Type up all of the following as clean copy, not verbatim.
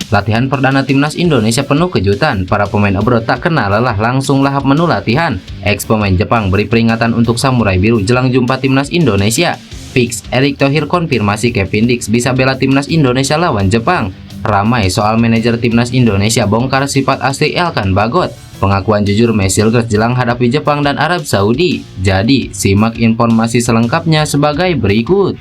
Latihan perdana timnas Indonesia penuh kejutan. Para pemain abroad tak kenal lelah, langsung lahap menu latihan. Ex pemain Jepang beri peringatan untuk Samurai Biru jelang jumpa timnas Indonesia. Fix, Erick Thohir konfirmasi Kevin Dix bisa bela timnas Indonesia lawan Jepang. Ramai soal manajer timnas Indonesia bongkar sifat asli Elkan Bagot. Pengakuan jujur Mesilgers jelang hadapi Jepang dan Arab Saudi. Jadi, simak informasi selengkapnya sebagai berikut.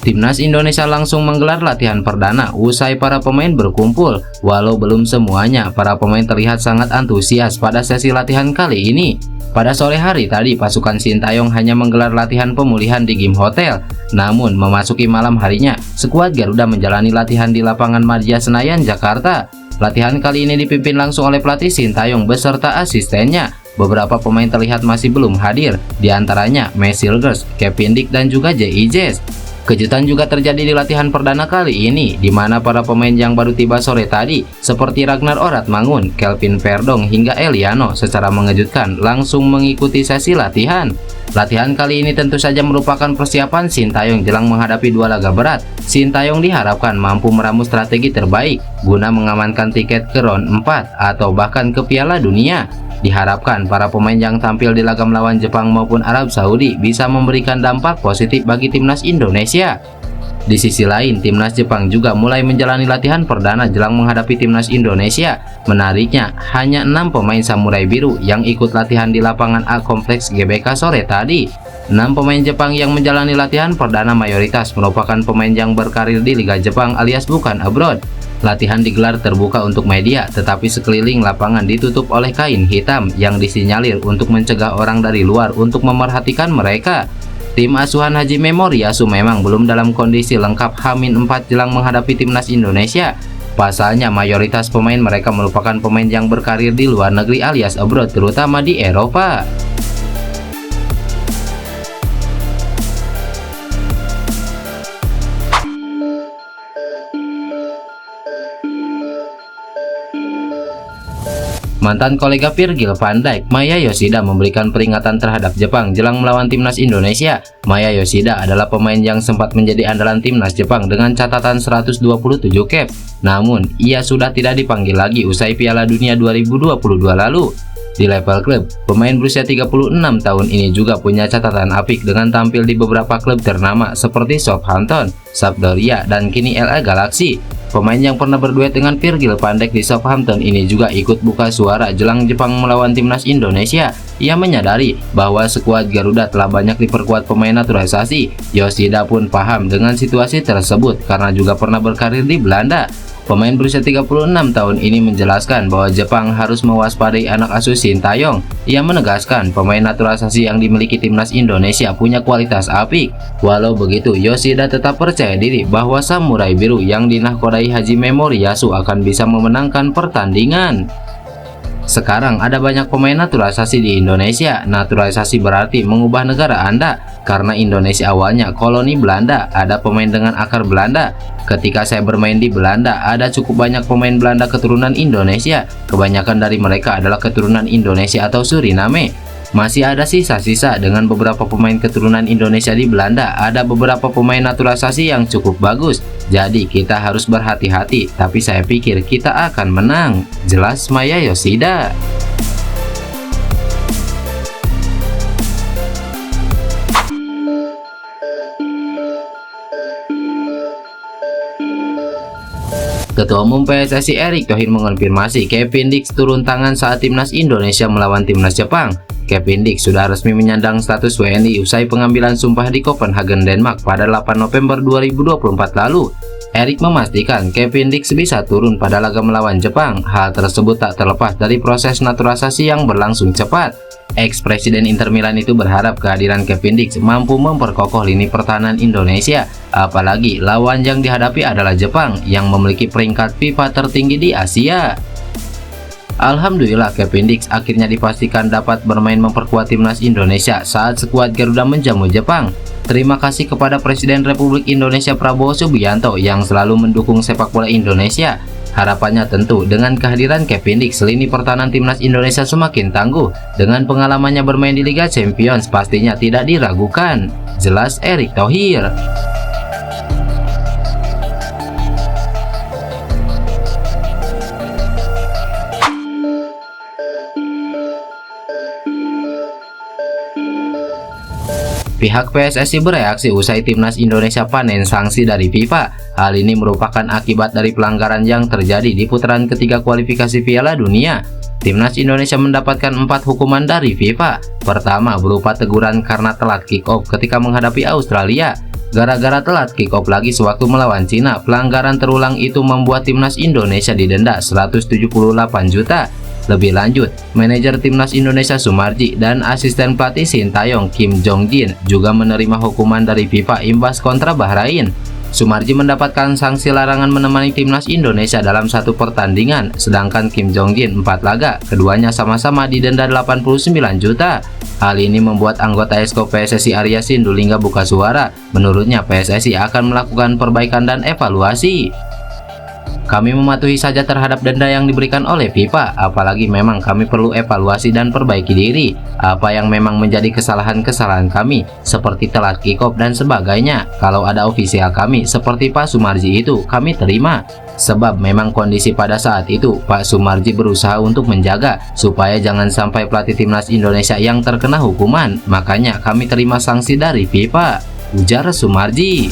Timnas Indonesia langsung menggelar latihan perdana usai para pemain berkumpul. Walau belum semuanya, para pemain terlihat sangat antusias pada sesi latihan kali ini. Pada sore hari tadi, pasukan Sintayong hanya menggelar latihan pemulihan di Gym Hotel. Namun, memasuki malam harinya, skuad Garuda menjalani latihan di lapangan Madia Senayan, Jakarta. Latihan kali ini dipimpin langsung oleh pelatih Sintayong beserta asistennya. Beberapa pemain terlihat masih belum hadir, diantaranya Mesilgers, Kevin Dix, dan juga JIJS. Kejutan juga terjadi di latihan perdana kali ini, di mana para pemain yang baru tiba sore tadi, seperti Ragnar Oratmangun, Kelvin Verdong, hingga Eliano, secara mengejutkan langsung mengikuti sesi latihan. Latihan kali ini tentu saja merupakan persiapan Sintayong jelang menghadapi dua laga berat. Sintayong diharapkan mampu meramu strategi terbaik guna mengamankan tiket ke round 4 atau bahkan ke Piala Dunia. Diharapkan para pemain yang tampil di laga melawan Jepang maupun Arab Saudi bisa memberikan dampak positif bagi timnas Indonesia. Di sisi lain, timnas Jepang juga mulai menjalani latihan perdana jelang menghadapi timnas Indonesia. Menariknya, hanya 6 pemain Samurai Biru yang ikut latihan di lapangan A Kompleks GBK sore tadi. 6 pemain Jepang yang menjalani latihan perdana mayoritas merupakan pemain yang berkarir di Liga Jepang alias bukan abroad. Latihan digelar terbuka untuk media, tetapi sekeliling lapangan ditutup oleh kain hitam yang disinyalir untuk mencegah orang dari luar untuk memerhatikan mereka. Tim asuhan Haji Memoriyasu memang belum dalam kondisi lengkap H-4 jelang menghadapi timnas Indonesia. Pasalnya, mayoritas pemain mereka merupakan pemain yang berkarir di luar negeri alias abroad, terutama di Eropa. Mantan kolega Virgil van Dijk, Maya Yoshida memberikan peringatan terhadap Jepang jelang melawan timnas Indonesia. Maya Yoshida adalah pemain yang sempat menjadi andalan timnas Jepang dengan catatan 127 cap. Namun, ia sudah tidak dipanggil lagi usai Piala Dunia 2022 lalu. Di level klub, pemain berusia 36 tahun ini juga punya catatan apik dengan tampil di beberapa klub ternama seperti Southampton, Sampdoria, dan kini LA Galaxy. Pemain yang pernah berduet dengan Virgil van Dijk di Southampton ini juga ikut buka suara jelang Jepang melawan timnas Indonesia. Ia menyadari bahwa skuad Garuda telah banyak diperkuat pemain naturalisasi. Yoshida pun paham dengan situasi tersebut karena juga pernah berkarir di Belanda. Pemain berusia 36 tahun ini menjelaskan bahwa Jepang harus mewaspadai anak asuh Sintayong. Ia menegaskan pemain naturalisasi yang dimiliki timnas Indonesia punya kualitas apik. Walau begitu, Yoshida tetap percaya diri bahwa Samurai Biru yang dinahkodai Haji Memoriyasu akan bisa memenangkan pertandingan. Sekarang ada banyak pemain naturalisasi di Indonesia. Naturalisasi berarti mengubah negara Anda. Karena Indonesia awalnya koloni Belanda, ada pemain dengan akar Belanda. Ketika saya bermain di Belanda, ada cukup banyak pemain Belanda keturunan Indonesia. Kebanyakan dari mereka adalah keturunan Indonesia atau Suriname. Masih ada sisa-sisa dengan beberapa pemain keturunan Indonesia di Belanda. Ada beberapa pemain naturalisasi yang cukup bagus. Jadi kita harus berhati-hati, tapi saya pikir kita akan menang. Jelas Maya Yoshida. Ketua Umum PSSI Erick Thohir mengonfirmasi Kevin Dix turun tangan saat timnas Indonesia melawan timnas Jepang. Kevin Dix sudah resmi menyandang status WNI usai pengambilan sumpah di Copenhagen, Denmark pada 8 November 2024 lalu. Erick memastikan Kevin Dix bisa turun pada laga melawan Jepang. Hal tersebut tak terlepas dari proses naturalisasi yang berlangsung cepat. Ex-presiden Inter Milan itu berharap kehadiran Kevin Dix mampu memperkokoh lini pertahanan Indonesia, apalagi lawan yang dihadapi adalah Jepang yang memiliki peringkat FIFA tertinggi di Asia. Alhamdulillah Kevin Dix akhirnya dipastikan dapat bermain memperkuat timnas Indonesia saat skuad Garuda menjamu Jepang. Terima kasih kepada Presiden Republik Indonesia Prabowo Subianto yang selalu mendukung sepak bola Indonesia. Harapannya tentu dengan kehadiran Kevin Dix, lini pertahanan timnas Indonesia semakin tangguh. Dengan pengalamannya bermain di Liga Champions pastinya tidak diragukan. Jelas Erick Thohir. Pihak PSSI bereaksi usai timnas Indonesia panen sanksi dari FIFA. Hal ini merupakan akibat dari pelanggaran yang terjadi di putaran ketiga kualifikasi Piala Dunia. Timnas Indonesia mendapatkan 4 hukuman dari FIFA. Pertama, berupa teguran karena telat kick-off ketika menghadapi Australia. Gara-gara telat kick-off lagi sewaktu melawan Cina, pelanggaran terulang itu membuat timnas Indonesia didenda 178 juta. Lebih lanjut, manajer timnas Indonesia Sumarji dan asisten pelatih Sintayong Kim Jong Jin juga menerima hukuman dari FIFA imbas kontra Bahrain. Sumarji mendapatkan sanksi larangan menemani timnas Indonesia dalam satu pertandingan, sedangkan Kim Jong Jin 4 laga, keduanya sama-sama didenda 89 juta. Hal ini membuat anggota Esko PSSI Arya Sindulingga buka suara. Menurutnya PSSI akan melakukan perbaikan dan evaluasi. Kami mematuhi saja terhadap denda yang diberikan oleh FIFA, apalagi memang kami perlu evaluasi dan perbaiki diri. Apa yang memang menjadi kesalahan-kesalahan kami, seperti telat kick-off dan sebagainya. Kalau ada ofisial kami, seperti Pak Sumarji itu, kami terima. Sebab memang kondisi pada saat itu, Pak Sumarji berusaha untuk menjaga, supaya jangan sampai pelatih timnas Indonesia yang terkena hukuman. Makanya kami terima sanksi dari FIFA, ujar Sumarji.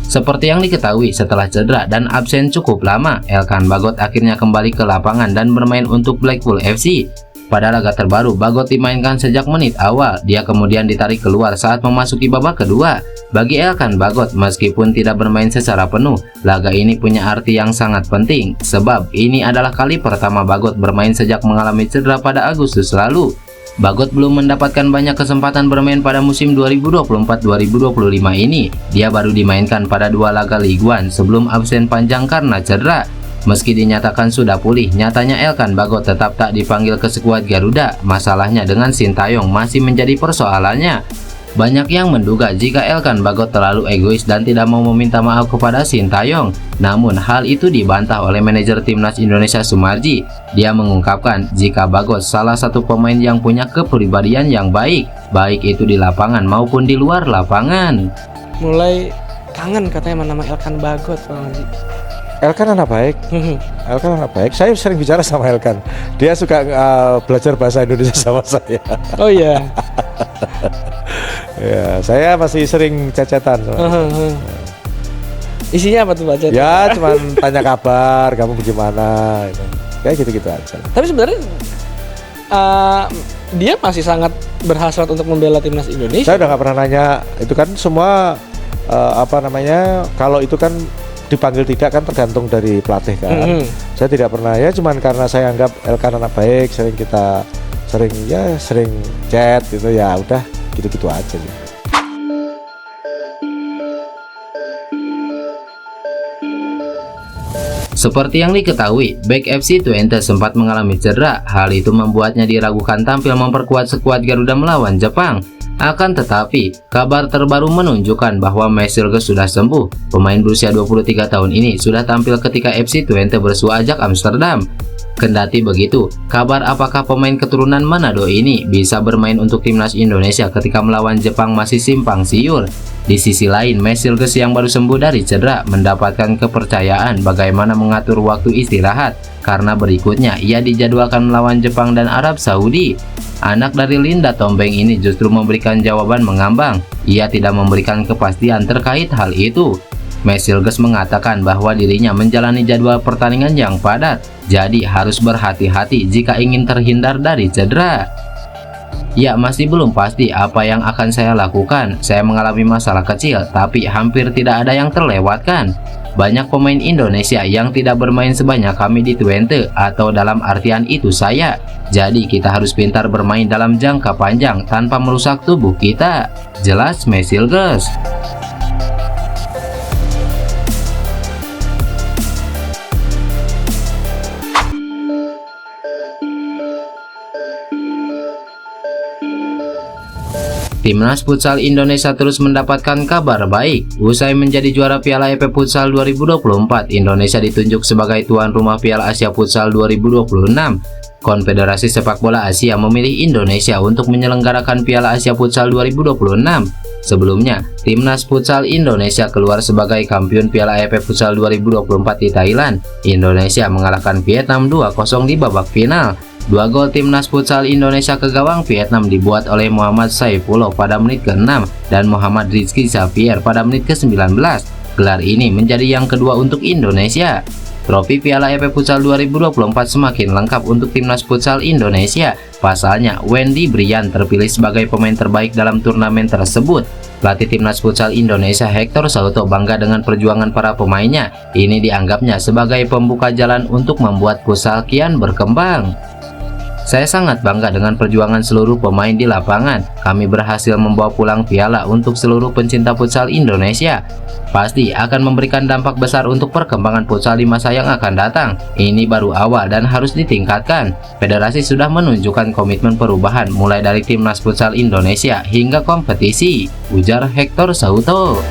Seperti yang diketahui, setelah cedera dan absen cukup lama, Elkan Bagot akhirnya kembali ke lapangan dan bermain untuk Blackpool FC. Pada laga terbaru, Bagot dimainkan sejak menit awal. Dia kemudian ditarik keluar saat memasuki babak kedua. Bagi Elkan Bagot, meskipun tidak bermain secara penuh, laga ini punya arti yang sangat penting. Sebab ini adalah kali pertama Bagot bermain sejak mengalami cedera pada Agustus lalu. Bagot belum mendapatkan banyak kesempatan bermain pada musim 2024-2025 ini. Dia baru dimainkan pada 2 laga Ligue 1 sebelum absen panjang karena cedera. Meski dinyatakan sudah pulih, nyatanya Elkan Bagot tetap tak dipanggil ke skuad Garuda. Masalahnya dengan Sintayong masih menjadi persoalannya. Banyak yang menduga jika Elkan Bagot terlalu egois dan tidak mau meminta maaf kepada Sintayong. Namun hal itu dibantah oleh manajer timnas Indonesia Sumarji. Dia mengungkapkan jika Bagot salah satu pemain yang punya kepribadian yang baik, baik itu di lapangan maupun di luar lapangan. Mulai kangen katanya nama Elkan Bagot, Pak Manji. Elkan anak baik. Elkan anak baik. Saya sering bicara sama Elkan. Dia suka belajar bahasa Indonesia sama saya. Oh iya. Ya, saya masih sering cecetan. Isinya apa tuh Pak Cet? Ya, cuman tanya kabar, kamu bagaimana, gitu. Kayak gitu-gitu aja. Tapi sebenarnya dia masih sangat berhasrat untuk membela timnas Indonesia. Saya udah nggak pernah nanya, itu kan semua kalau itu kan dipanggil tidak kan tergantung dari pelatih kan. Saya tidak pernah, ya cuman karena saya anggap Elkan anak baik, sering chat gitu, ya udah gitu-gitu aja gitu. Seperti yang diketahui, bek FC Twente sempat mengalami cedera. Hal itu membuatnya diragukan tampil memperkuat skuad Garuda melawan Jepang. Akan tetapi, kabar terbaru menunjukkan bahwa Mesilges sudah sembuh. Pemain berusia 23 tahun ini sudah tampil ketika FC Twente bersua Ajax Amsterdam. Kendati begitu, kabar apakah pemain keturunan Manado ini bisa bermain untuk timnas Indonesia ketika melawan Jepang masih simpang siur. Di sisi lain, Mesilges yang baru sembuh dari cedera mendapatkan kepercayaan bagaimana mengatur waktu istirahat, karena berikutnya ia dijadwalkan melawan Jepang dan Arab Saudi. Anak dari Linda Tombeng ini justru memberikan jawaban mengambang. Ia tidak memberikan kepastian terkait hal itu. Mesilges mengatakan bahwa dirinya menjalani jadwal pertandingan yang padat, jadi harus berhati-hati jika ingin terhindar dari cedera. Ya, masih belum pasti apa yang akan saya lakukan. Saya mengalami masalah kecil, tapi hampir tidak ada yang terlewatkan. banyak pemain Indonesia yang tidak bermain sebanyak kami di Twente, atau dalam artian itu saya. Jadi kita harus pintar bermain dalam jangka panjang tanpa merusak tubuh kita. Jelas Mesilges. Timnas Futsal Indonesia terus mendapatkan kabar baik. Usai menjadi juara Piala AFF Futsal 2024, Indonesia ditunjuk sebagai tuan rumah Piala Asia Futsal 2026. Konfederasi Sepak Bola Asia memilih Indonesia untuk menyelenggarakan Piala Asia Futsal 2026. Sebelumnya, Timnas Futsal Indonesia keluar sebagai kampiun Piala AFF Futsal 2024 di Thailand. Indonesia mengalahkan Vietnam 2-0 di babak final. 2 gol Timnas Futsal Indonesia ke gawang Vietnam dibuat oleh Muhammad Saifullah pada menit ke-6 dan Muhammad Rizky Xavier pada menit ke-19. Gelar ini menjadi yang kedua untuk Indonesia. Trofi Piala AFF Futsal 2024 semakin lengkap untuk Timnas Futsal Indonesia. Pasalnya, Wendy Brian terpilih sebagai pemain terbaik dalam turnamen tersebut. Pelatih Timnas Futsal Indonesia Hector Sauto bangga dengan perjuangan para pemainnya. Ini dianggapnya sebagai pembuka jalan untuk membuat futsal kian berkembang. Saya sangat bangga dengan perjuangan seluruh pemain di lapangan. Kami berhasil membawa pulang piala untuk seluruh pencinta futsal Indonesia. Pasti akan memberikan dampak besar untuk perkembangan futsal di masa yang akan datang. Ini baru awal dan harus ditingkatkan. Federasi sudah menunjukkan komitmen perubahan mulai dari Timnas Futsal Indonesia hingga kompetisi, ujar Hector Sauto.